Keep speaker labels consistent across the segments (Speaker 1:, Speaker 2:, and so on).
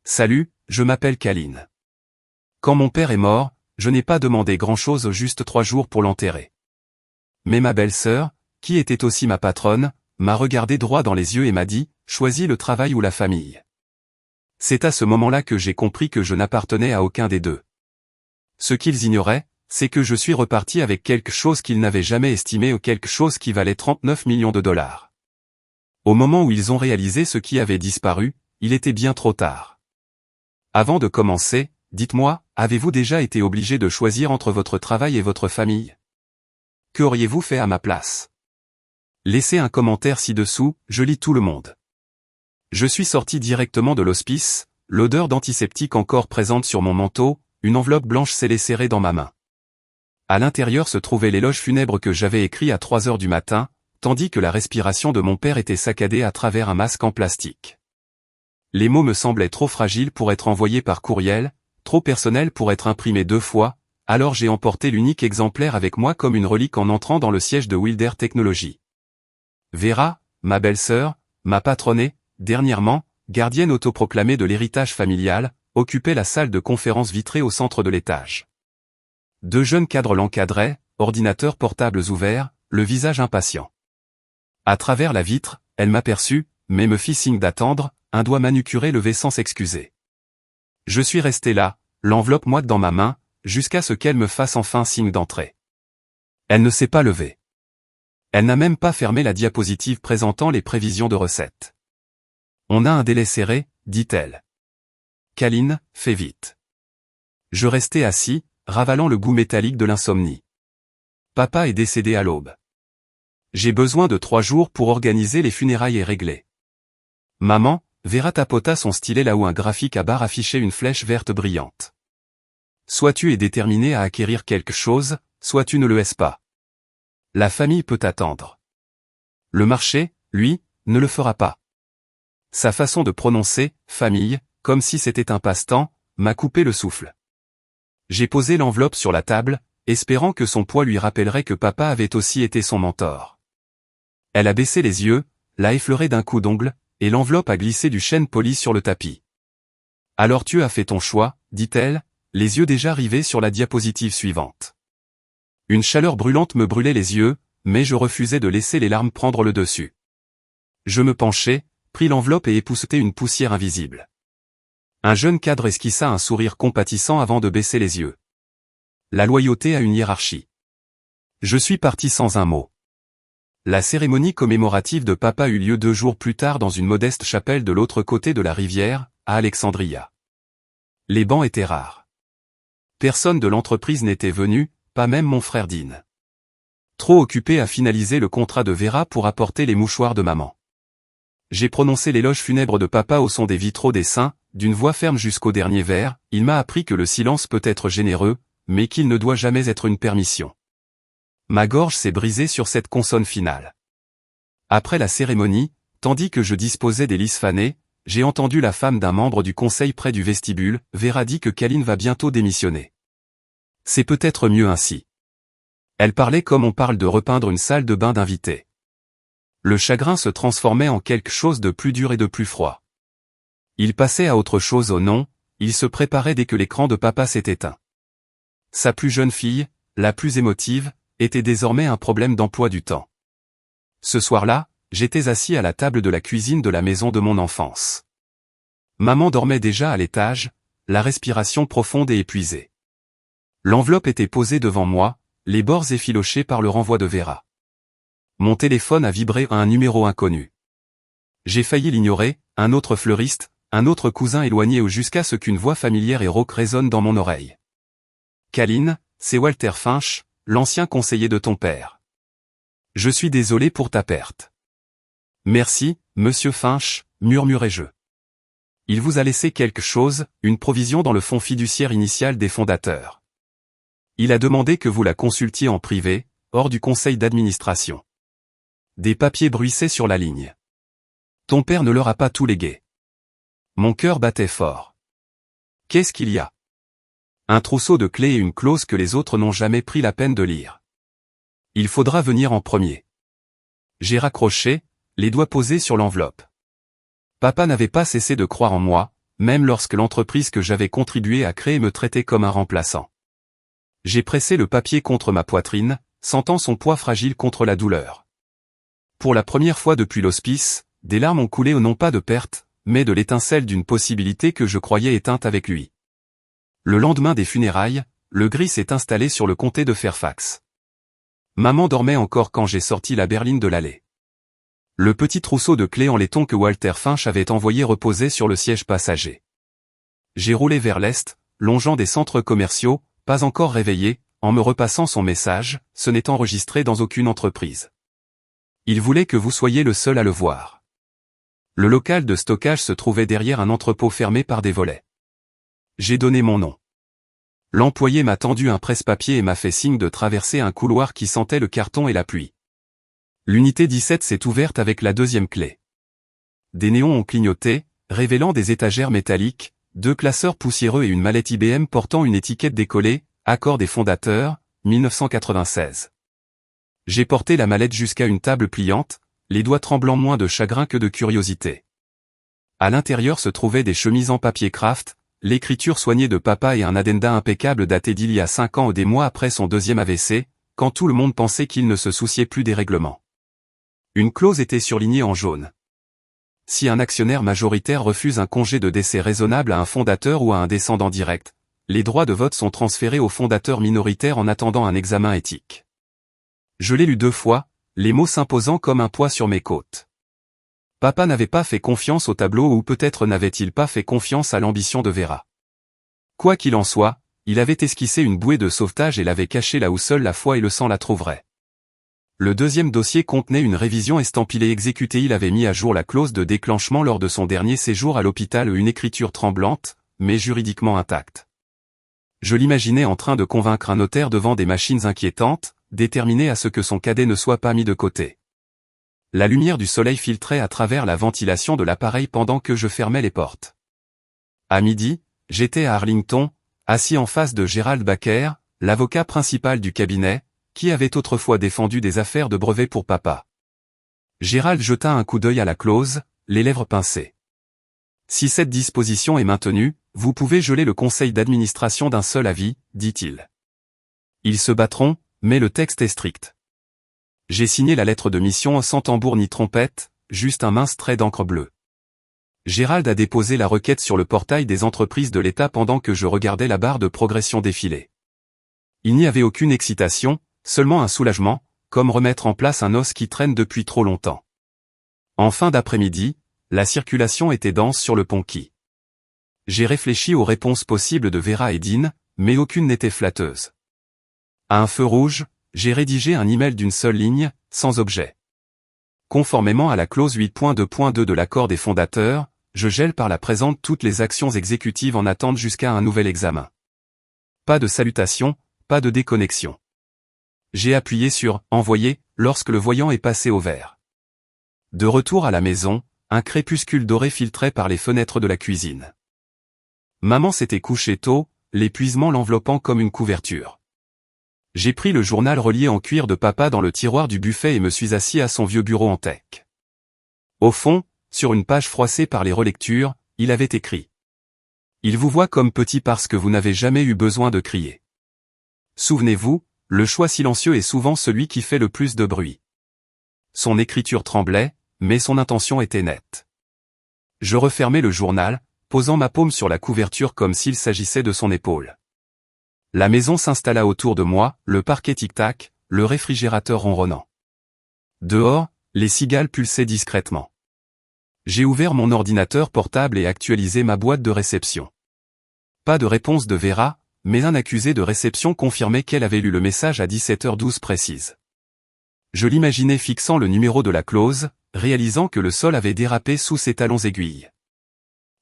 Speaker 1: Salut, je m'appelle Kaline. Quand mon père est mort, je n'ai pas demandé grand-chose, juste 3 jours pour l'enterrer. Mais ma belle-sœur, qui était aussi ma patronne, m'a regardé droit dans les yeux et m'a dit, choisis le travail ou la famille. C'est à ce moment-là que j'ai compris que je n'appartenais à aucun des deux. Ce qu'ils ignoraient, c'est que je suis reparti avec quelque chose qu'ils n'avaient jamais estimé ou quelque chose qui valait 39 millions de dollars. Au moment où ils ont réalisé ce qui avait disparu, il était bien trop tard. Avant de commencer, dites-moi, avez-vous déjà été obligé de choisir entre votre travail et votre famille? Qu'auriez-vous fait à ma place? Laissez un commentaire ci-dessous, je lis tout le monde. Je suis sorti directement de l'hospice, l'odeur d'antiseptique encore présente sur mon manteau, une enveloppe blanche scellée serrée dans ma main. À l'intérieur se trouvait l'éloge funèbre que j'avais écrit à 3 heures du matin, tandis que la respiration de mon père était saccadée à travers un masque en plastique. Les mots me semblaient trop fragiles pour être envoyés par courriel, trop personnels pour être imprimés 2 fois, alors j'ai emporté l'unique exemplaire avec moi comme une relique en entrant dans le siège de Wilder Technologies. Vera, ma belle-sœur, m'a patronnée, dernièrement, gardienne autoproclamée de l'héritage familial, occupait la salle de conférence vitrée au centre de l'étage. 2 jeunes cadres l'encadraient, ordinateurs portables ouverts, le visage impatient. À travers la vitre, elle m'aperçut, mais me fit signe d'attendre, un doigt manucuré levé sans s'excuser. Je suis resté là, l'enveloppe moite dans ma main, jusqu'à ce qu'elle me fasse enfin signe d'entrer. Elle ne s'est pas levée. Elle n'a même pas fermé la diapositive présentant les prévisions de recettes. On a un délai serré, dit-elle. Kaline, fais vite. Je restais assis, ravalant le goût métallique de l'insomnie. Papa est décédé à l'aube. J'ai besoin de 3 jours pour organiser les funérailles et régler. Maman, Vera tapota son stylet là où un graphique à barre affichait une flèche verte brillante. Soit tu es déterminé à acquérir quelque chose, soit tu ne le es pas. La famille peut attendre. Le marché, lui, ne le fera pas. Sa façon de prononcer « famille », comme si c'était un passe-temps, m'a coupé le souffle. J'ai posé l'enveloppe sur la table, espérant que son poids lui rappellerait que papa avait aussi été son mentor. Elle a baissé les yeux, l'a effleuré d'un coup d'ongle, et l'enveloppe a glissé du chêne poli sur le tapis. Alors tu as fait ton choix, dit-elle, les yeux déjà rivés sur la diapositive suivante. Une chaleur brûlante me brûlait les yeux, mais je refusais de laisser les larmes prendre le dessus. Je me penchai, pris l'enveloppe et époussetai une poussière invisible. Un jeune cadre esquissa un sourire compatissant avant de baisser les yeux. La loyauté a une hiérarchie. Je suis parti sans un mot. La cérémonie commémorative de papa eut lieu 2 jours plus tard dans une modeste chapelle de l'autre côté de la rivière, à Alexandria. Les bancs étaient rares. Personne de l'entreprise n'était venu, pas même mon frère Dean. Trop occupé à finaliser le contrat de Vera pour apporter les mouchoirs de maman. J'ai prononcé l'éloge funèbre de papa au son des vitraux des saints, d'une voix ferme jusqu'au dernier vers, il m'a appris que le silence peut être généreux, mais qu'il ne doit jamais être une permission. Ma gorge s'est brisée sur cette consonne finale. Après la cérémonie, tandis que je disposais des lys fanés, j'ai entendu la femme d'un membre du conseil près du vestibule, Vera dit que Kaline va bientôt démissionner. C'est peut-être mieux ainsi. Elle parlait comme on parle de repeindre une salle de bain d'invités. Le chagrin se transformait en quelque chose de plus dur et de plus froid. Il passait à autre chose au non, il se préparait dès que l'écran de papa s'est éteint. Sa plus jeune fille, la plus émotive, était désormais un problème d'emploi du temps. Ce soir-là, j'étais assis à la table de la cuisine de la maison de mon enfance. Maman dormait déjà à l'étage, la respiration profonde et épuisée. L'enveloppe était posée devant moi, les bords effilochés par le renvoi de Vera. Mon téléphone a vibré à un numéro inconnu. J'ai failli l'ignorer, un autre fleuriste, un autre cousin éloigné ou jusqu'à ce qu'une voix familière et rauque résonne dans mon oreille. Kaline, c'est Walter Finch, l'ancien conseiller de ton père. Je suis désolé pour ta perte. Merci, monsieur Finch, murmurai-je. Il vous a laissé quelque chose, une provision dans le fonds fiduciaire initial des fondateurs. Il a demandé que vous la consultiez en privé, hors du conseil d'administration. Des papiers bruissaient sur la ligne. Ton père ne leur a pas tout légué. Mon cœur battait fort. Qu'est-ce qu'il y a? Un trousseau de clés et une clause que les autres n'ont jamais pris la peine de lire. Il faudra venir en premier. J'ai raccroché, les doigts posés sur l'enveloppe. Papa n'avait pas cessé de croire en moi, même lorsque l'entreprise que j'avais contribué à créer me traitait comme un remplaçant. J'ai pressé le papier contre ma poitrine, sentant son poids fragile contre la douleur. Pour la première fois depuis l'hospice, des larmes ont coulé non pas de perte, mais de l'étincelle d'une possibilité que je croyais éteinte avec lui. Le lendemain des funérailles, le gris s'est installé sur le comté de Fairfax. Maman dormait encore quand j'ai sorti la berline de l'allée. Le petit trousseau de clés en laiton que Walter Finch avait envoyé reposait sur le siège passager. J'ai roulé vers l'est, longeant des centres commerciaux, pas encore réveillé, en me repassant son message, ce n'est enregistré dans aucune entreprise. Il voulait que vous soyez le seul à le voir. Le local de stockage se trouvait derrière un entrepôt fermé par des volets. J'ai donné mon nom. L'employé m'a tendu un presse-papier et m'a fait signe de traverser un couloir qui sentait le carton et la pluie. L'unité 17 s'est ouverte avec la deuxième clé. Des néons ont clignoté, révélant des étagères métalliques, 2 classeurs poussiéreux et une mallette IBM portant une étiquette décollée, Accord des fondateurs, 1996. J'ai porté la mallette jusqu'à une table pliante, les doigts tremblants moins de chagrin que de curiosité. À l'intérieur se trouvaient des chemises en papier craft, l'écriture soignée de papa et un addenda impeccable daté d'il y a 5 ans ou des mois après son deuxième AVC, quand tout le monde pensait qu'il ne se souciait plus des règlements. Une clause était surlignée en jaune. Si un actionnaire majoritaire refuse un congé de décès raisonnable à un fondateur ou à un descendant direct, les droits de vote sont transférés au fondateur minoritaire en attendant un examen éthique. Je l'ai lu 2 fois, les mots s'imposant comme un poids sur mes côtes. Papa n'avait pas fait confiance au tableau ou peut-être n'avait-il pas fait confiance à l'ambition de Vera. Quoi qu'il en soit, il avait esquissé une bouée de sauvetage et l'avait cachée là où seule la foi et le sang la trouveraient. Le deuxième dossier contenait une révision estampillée exécutée. Il avait mis à jour la clause de déclenchement lors de son dernier séjour à l'hôpital, une écriture tremblante, mais juridiquement intacte. Je l'imaginais en train de convaincre un notaire devant des machines inquiétantes, déterminé à ce que son cadet ne soit pas mis de côté. La lumière du soleil filtrait à travers la ventilation de l'appareil pendant que je fermais les portes. À midi, j'étais à Arlington, assis en face de Gerald Baker, l'avocat principal du cabinet, qui avait autrefois défendu des affaires de brevets pour papa. Gerald jeta un coup d'œil à la clause, les lèvres pincées. Si cette disposition est maintenue, vous pouvez geler le conseil d'administration d'un seul avis, dit-il. Ils se battront, mais le texte est strict. J'ai signé la lettre de mission sans tambour ni trompette, juste un mince trait d'encre bleue. Gerald a déposé la requête sur le portail des entreprises de l'État pendant que je regardais la barre de progression défiler. Il n'y avait aucune excitation, seulement un soulagement, comme remettre en place un os qui traîne depuis trop longtemps. En fin d'après-midi, la circulation était dense sur le pont Quay. J'ai réfléchi aux réponses possibles de Vera et Dean, mais aucune n'était flatteuse. À un feu rouge, j'ai rédigé un email d'une seule ligne, sans objet. Conformément à la clause 8.2.2 de l'accord des fondateurs, je gèle par la présente toutes les actions exécutives en attente jusqu'à un nouvel examen. Pas de salutation, pas de déconnexion. J'ai appuyé sur « Envoyer » lorsque le voyant est passé au vert. De retour à la maison, un crépuscule doré filtrait par les fenêtres de la cuisine. Maman s'était couchée tôt, l'épuisement l'enveloppant comme une couverture. J'ai pris le journal relié en cuir de papa dans le tiroir du buffet et me suis assis à son vieux bureau en teck. Au fond, sur une page froissée par les relectures, il avait écrit « Il vous voit comme petit parce que vous n'avez jamais eu besoin de crier. Souvenez-vous, le choix silencieux est souvent celui qui fait le plus de bruit. » Son écriture tremblait, mais son intention était nette. Je refermai le journal, posant ma paume sur la couverture comme s'il s'agissait de son épaule. La maison s'installa autour de moi, le parquet tic-tac, le réfrigérateur ronronnant. Dehors, les cigales pulsaient discrètement. J'ai ouvert mon ordinateur portable et actualisé ma boîte de réception. Pas de réponse de Vera, mais un accusé de réception confirmait qu'elle avait lu le message à 17h12 précise. Je l'imaginais fixant le numéro de la clause, réalisant que le sol avait dérapé sous ses talons aiguilles.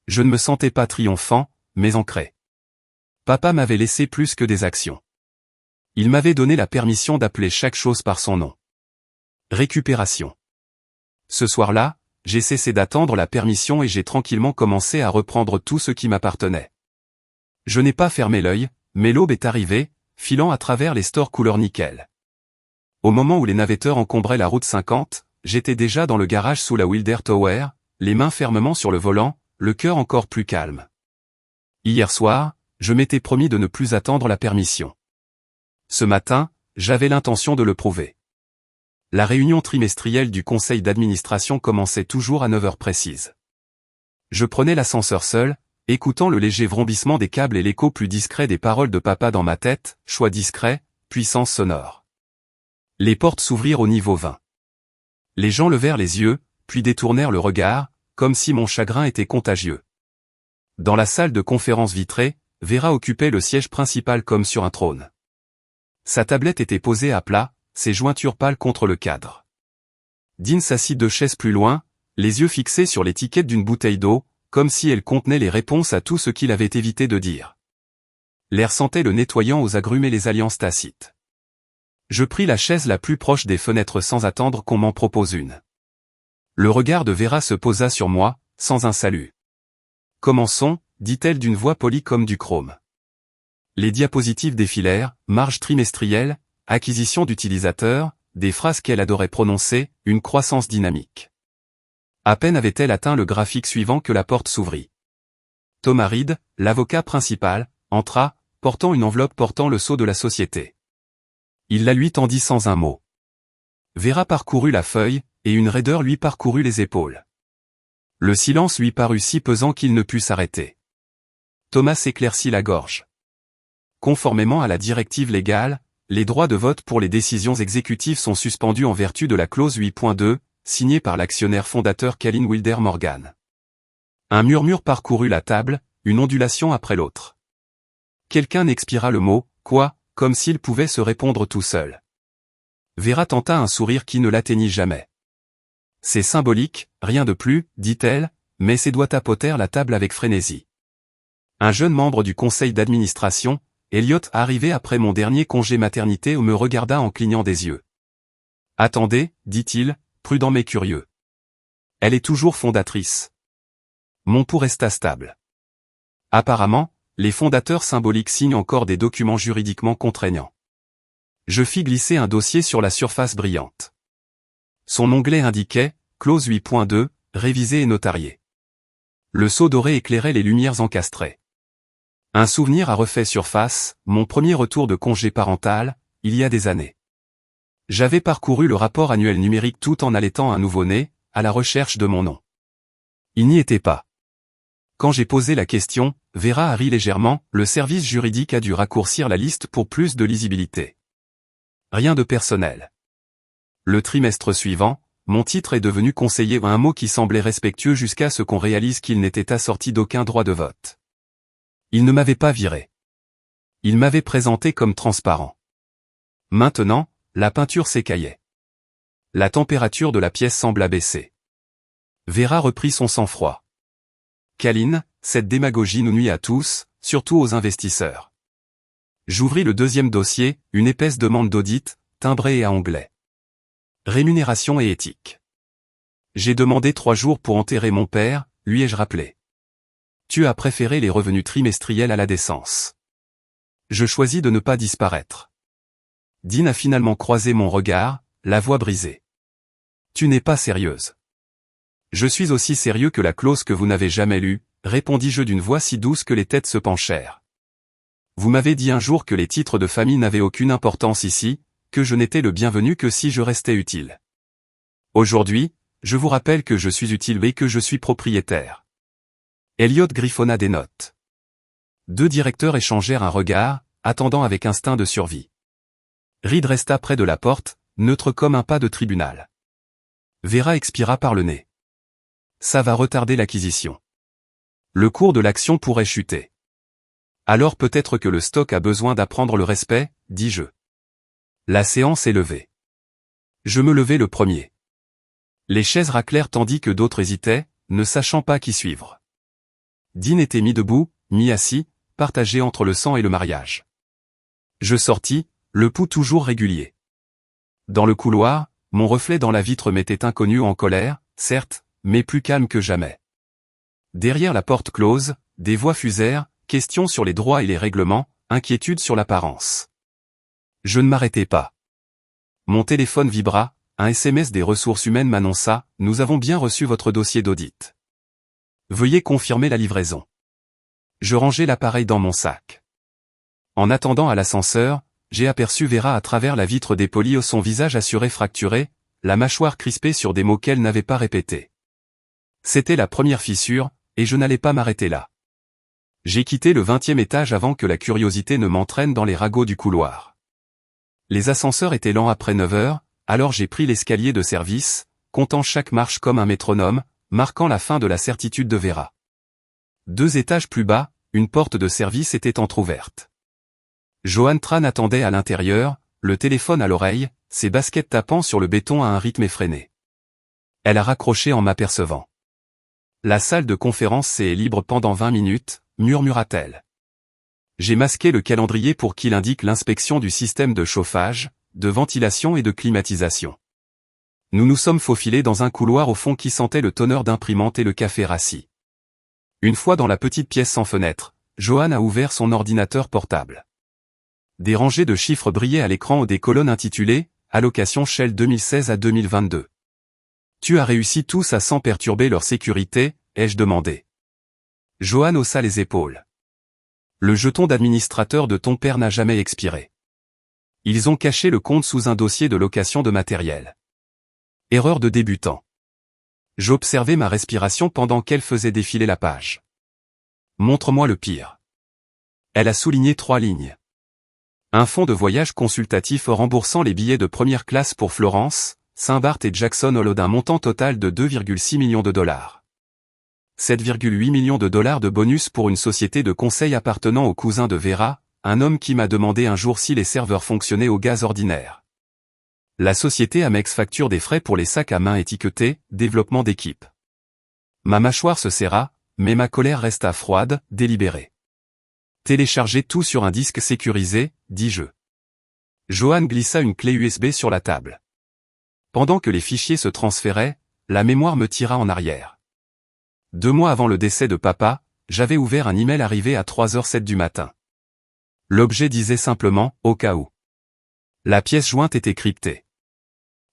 Speaker 1: Je ne me sentais pas triomphant, mais ancré. Papa m'avait laissé plus que des actions. Il m'avait donné la permission d'appeler chaque chose par son nom. Récupération. Ce soir-là, j'ai cessé d'attendre la permission et j'ai tranquillement commencé à reprendre tout ce qui m'appartenait. Je n'ai pas fermé l'œil, mais l'aube est arrivée, filant à travers les stores couleur nickel. Au moment où les navetteurs encombraient la route 50, j'étais déjà dans le garage sous la Wilder Tower, les mains fermement sur le volant, le cœur encore plus calme. Hier soir, je m'étais promis de ne plus attendre la permission. Ce matin, j'avais l'intention de le prouver. La réunion trimestrielle du conseil d'administration commençait toujours à 9 heures précises. Je prenais l'ascenseur seul, écoutant le léger vrombissement des câbles et l'écho plus discret des paroles de papa dans ma tête, choix discret, puissance sonore. Les portes s'ouvrirent au niveau 20. Les gens levèrent les yeux, puis détournèrent le regard, comme si mon chagrin était contagieux. Dans la salle de conférence vitrée, Vera occupait le siège principal comme sur un trône. Sa tablette était posée à plat, ses jointures pâles contre le cadre. Dean s'assit 2 chaises plus loin, les yeux fixés sur l'étiquette d'une bouteille d'eau, comme si elle contenait les réponses à tout ce qu'il avait évité de dire. L'air sentait le nettoyant aux agrumes et les alliances tacites. Je pris la chaise la plus proche des fenêtres sans attendre qu'on m'en propose une. Le regard de Vera se posa sur moi, sans un salut. « Commençons », dit-elle d'une voix polie comme du chrome. Les diapositives défilèrent, marge trimestrielle, acquisition d'utilisateurs, des phrases qu'elle adorait prononcer, une croissance dynamique. À peine avait-elle atteint le graphique suivant que la porte s'ouvrit. Thomas Reed, l'avocat principal, entra, portant une enveloppe portant le sceau de la société. Il la lui tendit sans un mot. Vera parcourut la feuille, et une raideur lui parcourut les épaules. Le silence lui parut si pesant qu'il ne put s'arrêter. Thomas s'éclaircit la gorge. Conformément à la directive légale, les droits de vote pour les décisions exécutives sont suspendus en vertu de la clause 8.2, signée par l'actionnaire fondateur Calin Wilder Morgan. Un murmure parcourut la table, une ondulation après l'autre. Quelqu'un expira le mot « quoi », comme s'il pouvait se répondre tout seul. Vera tenta un sourire qui ne l'atteignit jamais. « C'est symbolique, rien de plus, dit-elle, mais ses doigts tapotèrent la table avec frénésie. Un jeune membre du conseil d'administration, Elliot, arrivé après mon dernier congé maternité, me regarda en clignant des yeux. « Attendez, dit-il, prudent mais curieux. Elle est toujours fondatrice. » Mon pouls resta stable. Apparemment, les fondateurs symboliques signent encore des documents juridiquement contraignants. Je fis glisser un dossier sur la surface brillante. Son onglet indiquait « Clause 8.2, révisé et notarié ». Le sceau doré éclairait les lumières encastrées. Un souvenir a refait surface, mon premier retour de congé parental, il y a des années. J'avais parcouru le rapport annuel numérique tout en allaitant un nouveau-né, à la recherche de mon nom. Il n'y était pas. Quand j'ai posé la question, Vera a ri légèrement, le service juridique a dû raccourcir la liste pour plus de lisibilité. Rien de personnel. Le trimestre suivant, mon titre est devenu conseiller, un mot qui semblait respectueux jusqu'à ce qu'on réalise qu'il n'était assorti d'aucun droit de vote. Il ne m'avait pas viré. Il m'avait présenté comme transparent. Maintenant, la peinture s'écaillait. La température de la pièce sembla baisser. Vera reprit son sang-froid. Calin, cette démagogie nous nuit à tous, surtout aux investisseurs. J'ouvris le deuxième dossier, une épaisse demande d'audit, timbrée et à onglet. Rémunération et éthique. J'ai demandé 3 jours pour enterrer mon père, lui ai-je rappelé. Tu as préféré les revenus trimestriels à la décence. Je choisis de ne pas disparaître. Dean a finalement croisé mon regard, la voix brisée. Tu n'es pas sérieuse. Je suis aussi sérieux que la clause que vous n'avez jamais lue, répondis-je d'une voix si douce que les têtes se penchèrent. Vous m'avez dit un jour que les titres de famille n'avaient aucune importance ici, que je n'étais le bienvenu que si je restais utile. Aujourd'hui, je vous rappelle que je suis utile et que je suis propriétaire. Elliot griffonna des notes. 2 directeurs échangèrent un regard, attendant avec instinct de survie. Reed resta près de la porte, neutre comme un pas de tribunal. Vera expira par le nez. Ça va retarder l'acquisition. Le cours de l'action pourrait chuter. Alors peut-être que le stock a besoin d'apprendre le respect, dis-je. La séance est levée. Je me levai le premier. Les chaises raclèrent tandis que d'autres hésitaient, ne sachant pas qui suivre. Dean était mis debout, mis assis, partagé entre le sang et le mariage. Je sortis, le pouls toujours régulier. Dans le couloir, mon reflet dans la vitre m'était inconnu, en colère, certes, mais plus calme que jamais. Derrière la porte close, des voix fusèrent, questions sur les droits et les règlements, inquiétudes sur l'apparence. Je ne m'arrêtai pas. Mon téléphone vibra, un SMS des ressources humaines m'annonça « Nous avons bien reçu votre dossier d'audit. Veuillez confirmer la livraison. Je rangeais l'appareil dans mon sac. En attendant à l'ascenseur, j'ai aperçu Vera à travers la vitre dépolie, son visage assuré fracturé, la mâchoire crispée sur des mots qu'elle n'avait pas répétés. C'était la première fissure, et je n'allais pas m'arrêter là. J'ai quitté le 20e étage avant que la curiosité ne m'entraîne dans les ragots du couloir. Les ascenseurs étaient lents après 9 heures, alors j'ai pris l'escalier de service, comptant chaque marche comme un métronome, marquant la fin de la certitude de Vera. 2 étages plus bas, une porte de service était entr'ouverte. Johan Tran attendait à l'intérieur, le téléphone à l'oreille, ses baskets tapant sur le béton à un rythme effréné. Elle a raccroché en m'apercevant. La salle de conférence est libre pendant 20 minutes, murmura-t-elle. J'ai masqué le calendrier pour qu'il indique l'inspection du système de chauffage, de ventilation et de climatisation. Nous nous sommes faufilés dans un couloir au fond qui sentait le tonneur d'imprimante et le café rassis. Une fois dans la petite pièce sans fenêtre, Johan a ouvert son ordinateur portable. Des rangées de chiffres brillaient à l'écran ou des colonnes intitulées « Allocation Shell 2016 à 2022 ». « Tu as réussi tout ça sans perturber leur sécurité ?» ai-je demandé. Johan haussa les épaules. Le jeton d'administrateur de ton père n'a jamais expiré. Ils ont caché le compte sous un dossier de location de matériel. Erreur de débutant. J'observais ma respiration pendant qu'elle faisait défiler la page. Montre-moi le pire. Elle a souligné 3 lignes. Un fonds de voyage consultatif remboursant les billets de première classe pour Florence, Saint-Barth et Jackson Hole d'un montant total de 2,6 millions de dollars. 7,8 millions de dollars de bonus pour une société de conseil appartenant au cousin de Vera, un homme qui m'a demandé un jour si les serveurs fonctionnaient au gaz ordinaire. La société Amex facture des frais pour les sacs à main étiquetés, développement d'équipe. Ma mâchoire se serra, mais ma colère resta froide, délibérée. Téléchargez tout sur un disque sécurisé, dis-je. Johan glissa une clé USB sur la table. Pendant que les fichiers se transféraient, la mémoire me tira en arrière. 2 mois avant le décès de papa, j'avais ouvert un email arrivé à 3h07 du matin. L'objet disait simplement « au cas où ». La pièce jointe était cryptée.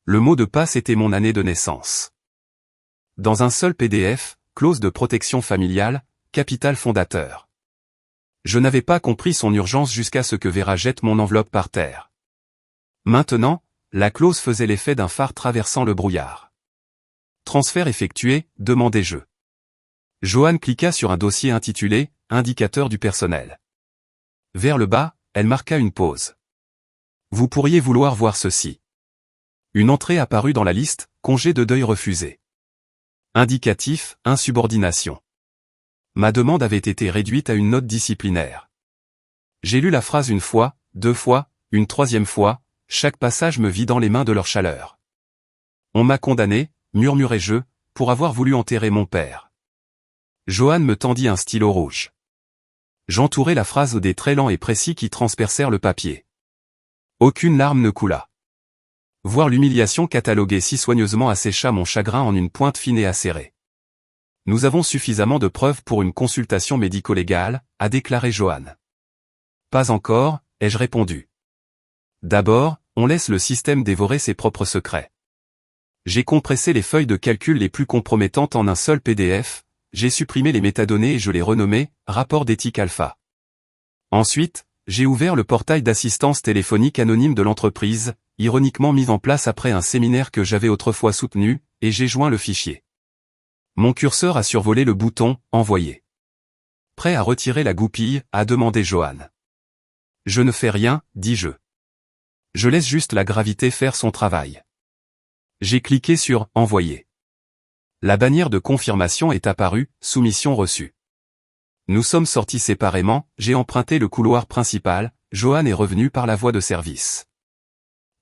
Speaker 1: Le mot de passe était mon année de naissance. Dans un seul PDF, clause de protection familiale, capital fondateur. Je n'avais pas compris son urgence jusqu'à ce que Vera jette mon enveloppe par terre. Maintenant, la clause faisait l'effet d'un phare traversant le brouillard. Transfert effectué, demandai-je. Johan cliqua sur un dossier intitulé « Indicateur du personnel ». Vers le bas, elle marqua une pause. Vous pourriez vouloir voir ceci. Une entrée apparut dans la liste, congé de deuil refusé. Indicatif, insubordination. Ma demande avait été réduite à une note disciplinaire. J'ai lu la phrase 1 fois, 2 fois, une 3e fois, chaque passage me vidant les mains de leur chaleur. On m'a condamné, murmurai-je, pour avoir voulu enterrer mon père. Johan me tendit un stylo rouge. J'entourai la phrase des traits lents et précis qui transpercèrent le papier. Aucune larme ne coula. Voir l'humiliation cataloguée si soigneusement assécha mon chagrin en une pointe fine et acérée. Nous avons suffisamment de preuves pour une consultation médico-légale, a déclaré Johan. Pas encore, ai-je répondu. D'abord, on laisse le système dévorer ses propres secrets. J'ai compressé les feuilles de calcul les plus compromettantes en un seul PDF, j'ai supprimé les métadonnées et je les renommais « Rapport d'éthique alpha ». Ensuite, j'ai ouvert le portail d'assistance téléphonique anonyme de l'entreprise, ironiquement mis en place après un séminaire que j'avais autrefois soutenu, et j'ai joint le fichier. Mon curseur a survolé le bouton « Envoyer ». Prêt à retirer la goupille, a demandé Johan. Je ne fais rien, dis-je. Je laisse juste la gravité faire son travail. J'ai cliqué sur « Envoyer ». La bannière de confirmation est apparue, soumission reçue. Nous sommes sortis séparément, j'ai emprunté le couloir principal, Johan est revenu par la voie de service.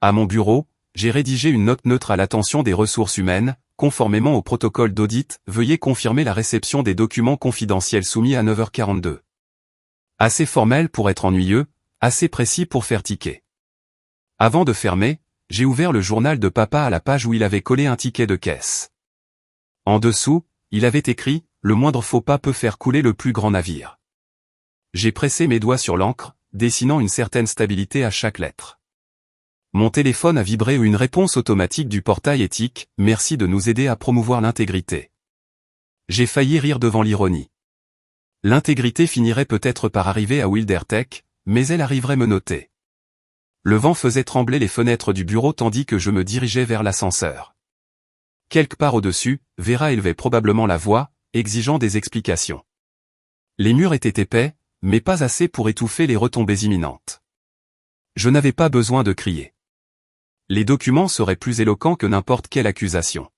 Speaker 1: À mon bureau, j'ai rédigé une note neutre à l'attention des ressources humaines, conformément au protocole d'audit, veuillez confirmer la réception des documents confidentiels soumis à 9h42. Assez formel pour être ennuyeux, assez précis pour faire tiquer. Avant de fermer, j'ai ouvert le journal de papa à la page où il avait collé un ticket de caisse. En dessous, il avait écrit « Le moindre faux pas peut faire couler le plus grand navire ». J'ai pressé mes doigts sur l'encre, dessinant une certaine stabilité à chaque lettre. Mon téléphone a vibré une réponse automatique du portail éthique « Merci de nous aider à promouvoir l'intégrité ». J'ai failli rire devant l'ironie. L'intégrité finirait peut-être par arriver à Wildertech, mais elle arriverait me noter. Le vent faisait trembler les fenêtres du bureau tandis que je me dirigeais vers l'ascenseur. Quelque part au-dessus, Vera élevait probablement la voix, exigeant des explications. Les murs étaient épais, mais pas assez pour étouffer les retombées imminentes. Je n'avais pas besoin de crier. Les documents seraient plus éloquents que n'importe quelle accusation.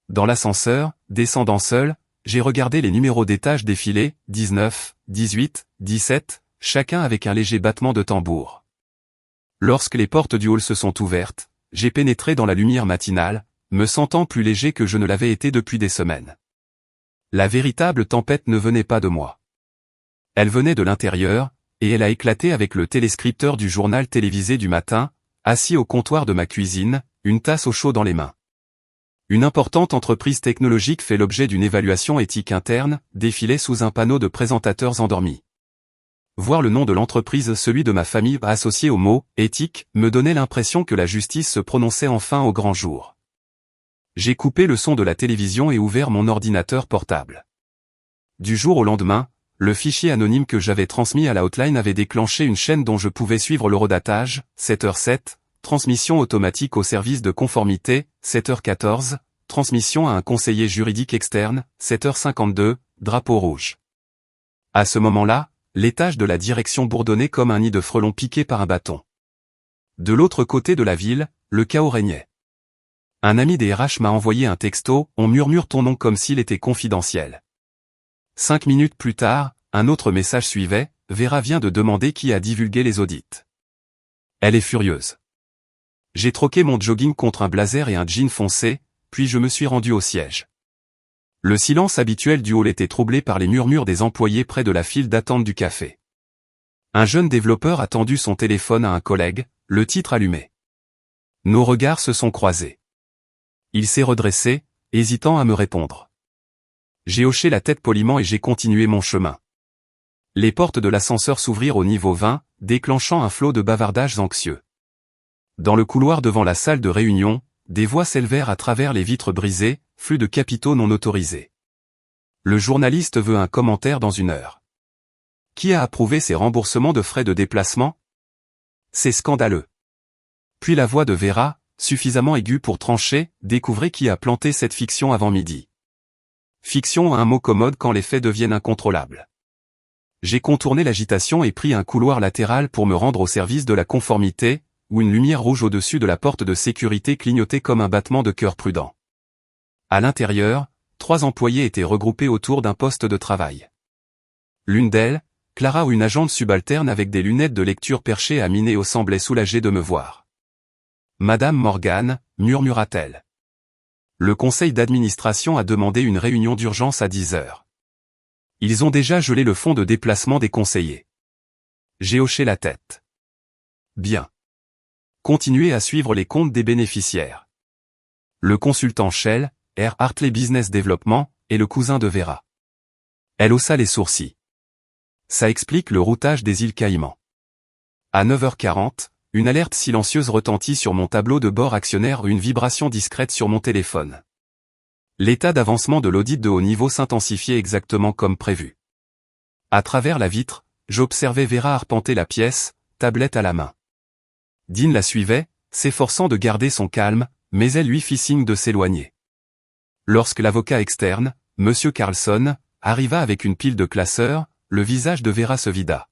Speaker 1: Dans l'ascenseur, descendant seul, j'ai regardé les numéros d'étage défiler, 19, 18, 17, chacun avec un léger battement de tambour. Lorsque les portes du hall se sont ouvertes, j'ai pénétré dans la lumière matinale, me sentant plus léger que je ne l'avais été depuis des semaines. La véritable tempête ne venait pas de moi. Elle venait de l'intérieur, et elle a éclaté avec le téléscripteur du journal télévisé du matin, assis au comptoir de ma cuisine, une tasse au chaud dans les mains. Une importante entreprise technologique fait l'objet d'une évaluation éthique interne, défilait sous un panneau de présentateurs endormis. Voir le nom de l'entreprise, celui de ma famille, associé au mot « éthique », me donnait l'impression que la justice se prononçait enfin au grand jour. J'ai coupé le son de la télévision et ouvert mon ordinateur portable. Du jour au lendemain, le fichier anonyme que j'avais transmis à la hotline avait déclenché une chaîne dont je pouvais suivre l'horodatage, 7h07, transmission automatique au service de conformité, 7h14, transmission à un conseiller juridique externe, 7h52, drapeau rouge. À ce moment-là, l'étage de la direction bourdonnait comme un nid de frelons piqué par un bâton. De l'autre côté de la ville, le chaos régnait. Un ami des RH m'a envoyé un texto, on murmure ton nom comme s'il était confidentiel. 5 minutes plus tard, un autre message suivait, Vera vient de demander qui a divulgué les audits. Elle est furieuse. J'ai troqué mon jogging contre un blazer et un jean foncé, puis je me suis rendu au siège. Le silence habituel du hall était troublé par les murmures des employés près de la file d'attente du café. Un jeune développeur a tendu son téléphone à un collègue, le titre allumé. Nos regards se sont croisés. Il s'est redressé, hésitant à me répondre. J'ai hoché la tête poliment et j'ai continué mon chemin. Les portes de l'ascenseur s'ouvrirent au niveau 20, déclenchant un flot de bavardages anxieux. Dans le couloir devant la salle de réunion, des voix s'élevèrent à travers les vitres brisées, flux de capitaux non autorisés. Le journaliste veut un commentaire dans 1 heure. Qui a approuvé ces remboursements de frais de déplacement? C'est scandaleux. Puis la voix de Vera, suffisamment aiguë pour trancher, découvrez qui a planté cette fiction avant midi. Fiction a un mot commode quand les faits deviennent incontrôlables. J'ai contourné l'agitation et pris un couloir latéral pour me rendre au service de la conformité, où une lumière rouge au-dessus de la porte de sécurité clignotait comme un battement de cœur prudent. À l'intérieur, 3 employés étaient regroupés autour d'un poste de travail. L'une d'elles, Clara ou une agente subalterne avec des lunettes de lecture perchées à Minéo semblait soulagée de me voir. « Madame Morgan », murmura-t-elle. Le conseil d'administration a demandé une réunion d'urgence à 10 heures. Ils ont déjà gelé le fonds de déplacement des conseillers. J'ai hoché la tête. Bien. Continuez à suivre les comptes des bénéficiaires. Le consultant Shell, R. Hartley Business Development, est le cousin de Vera. Elle haussa les sourcils. Ça explique le routage des îles Caïmans. À 9h40, une alerte silencieuse retentit sur mon tableau de bord actionnaire, une vibration discrète sur mon téléphone. L'état d'avancement de l'audit de haut niveau s'intensifiait exactement comme prévu. À travers la vitre, j'observais Vera arpenter la pièce, tablette à la main. Dean la suivait, s'efforçant de garder son calme, mais elle lui fit signe de s'éloigner. Lorsque l'avocat externe, M. Carlson, arriva avec une pile de classeurs, le visage de Vera se vida.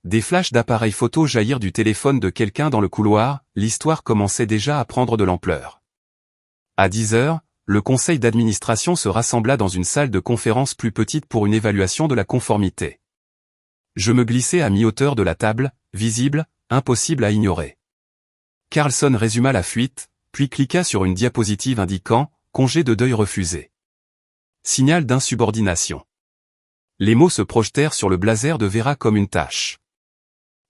Speaker 1: Des flashs d'appareils photo jaillirent du téléphone de quelqu'un dans le couloir, l'histoire commençait déjà à prendre de l'ampleur. À 10 heures, le conseil d'administration se rassembla dans une salle de conférence plus petite pour une évaluation de la conformité. Je me glissai à mi-hauteur de la table, visible, impossible à ignorer. Carlson résuma la fuite, puis cliqua sur une diapositive indiquant « Congé de deuil refusé ». Signal d'insubordination. Les mots se projetèrent sur le blazer de Vera comme une tache.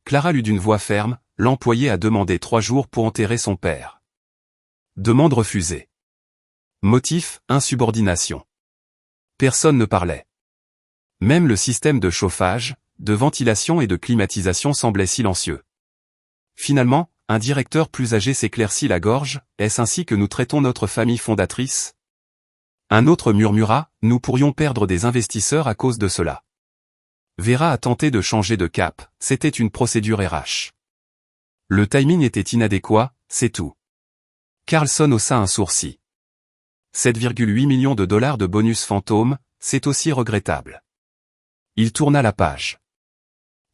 Speaker 1: Clara lut d'une voix ferme, l'employé a demandé 3 jours pour enterrer son père. Demande refusée. Motif, insubordination. Personne ne parlait. Même le système de chauffage, de ventilation et de climatisation semblait silencieux. Finalement, un directeur plus âgé s'éclaircit la gorge, est-ce ainsi que nous traitons notre famille fondatrice? Un autre murmura, nous pourrions perdre des investisseurs à cause de cela. Vera a tenté de changer de cap, c'était une procédure RH. Le timing était inadéquat, c'est tout. Carlson haussa un sourcil. 7,8 millions de dollars de bonus fantôme, c'est aussi regrettable. Il tourna la page.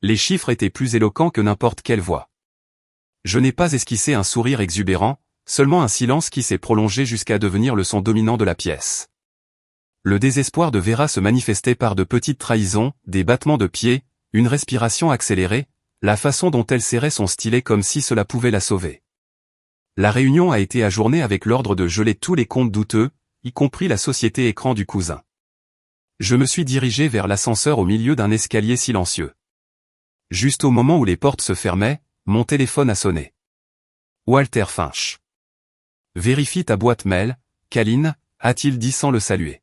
Speaker 1: Les chiffres étaient plus éloquents que n'importe quelle voix. Je n'ai pas esquissé un sourire exubérant, seulement un silence qui s'est prolongé jusqu'à devenir le son dominant de la pièce. Le désespoir de Vera se manifestait par de petites trahisons, des battements de pieds, une respiration accélérée, la façon dont elle serrait son stylet comme si cela pouvait la sauver. La réunion a été ajournée avec l'ordre de geler tous les comptes douteux, y compris la société écran du cousin. Je me suis dirigé vers l'ascenseur au milieu d'un escalier silencieux. Juste au moment où les portes se fermaient, mon téléphone a sonné. Walter Finch. Vérifie ta boîte mail, Kalin, a-t-il dit sans le saluer.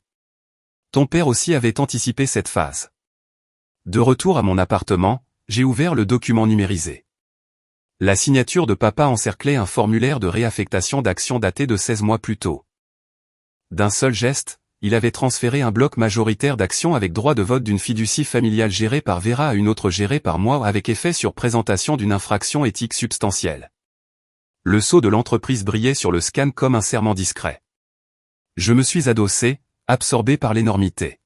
Speaker 1: Ton père aussi avait anticipé cette phase. De retour à mon appartement, j'ai ouvert le document numérisé. La signature de papa encerclait un formulaire de réaffectation d'actions daté de 16 mois plus tôt. D'un seul geste, il avait transféré un bloc majoritaire d'actions avec droit de vote d'une fiducie familiale gérée par Vera à une autre gérée par moi avec effet sur présentation d'une infraction éthique substantielle. Le sceau de l'entreprise brillait sur le scan comme un serment discret. Je me suis adossé, absorbé par l'énormité.